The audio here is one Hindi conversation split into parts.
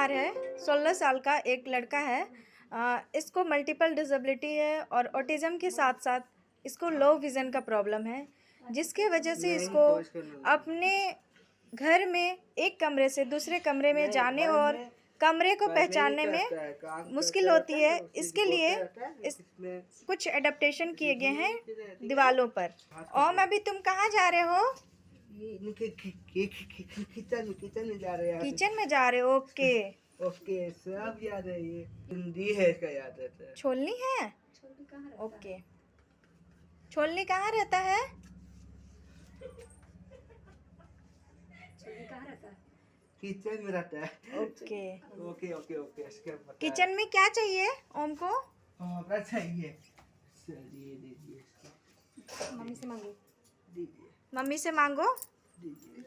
परिवार है, 16 साल का एक लड़का है। इसको मल्टीपल डिसेबिलिटी है और ऑटिज़म के साथ-साथ इसको लो विज़न का प्रॉब्लम है, जिसके वजह से इसको अपने घर में एक कमरे से दूसरे कमरे में जाने और कमरे को पहचानने में मुश्किल होती है। इसके लिए कुछ एडाप्टेशन किए गए हैं दीवालों पर। ओम, अभी तुम कहाँ जा रहे हो? किचन में जा रहे हैं। किचन में जा रहे हो? ओके। ओके, सब याद है, ये हिंदी है, इसका याद रहता है। छोलनी है? ओके। छोलनी कहाँ रहता है? किचन में रहता है। ओके ओके ओके ओके, इसका पता है। किचन में क्या चाहिए ओम को? हमरा चाहिए। चलिए दीजिए इसको। मम्मी से मांगो। दीजिए मम्मी से मांगो। दीजिए।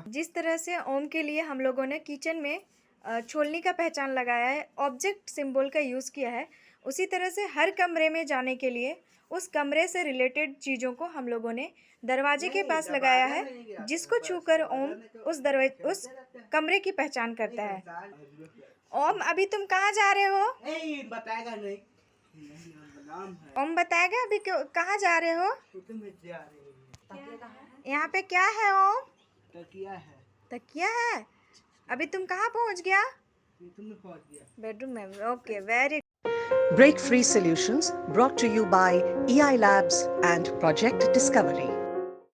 जिस तरह से ओम के लिए हम लोगों ने किचन में छोलनी का पहचान लगाया है, ऑब्जेक्ट सिंबल का यूज़ किया है, उसी तरह से हर कमरे में जाने के लिए उस कमरे से रिलेटेड चीज़ों को हम लोगों ने दरवाजे के पास लगाया है, जिसको छूकर ओम उस कमरे की पहचान करता है। ओम, अभी तुम कहाँ जा रहे हो? बताएगा नहीं। ओम बताएगा अभी कहाँ जा रहे हो? यहाँ पे क्या है ओम? तकिया है। तकिया है? अभी तुम कहाँ पहुँच गया? बेडरूम में। Okay, very Break Free Solutions brought to you by EI Labs and Project Discovery.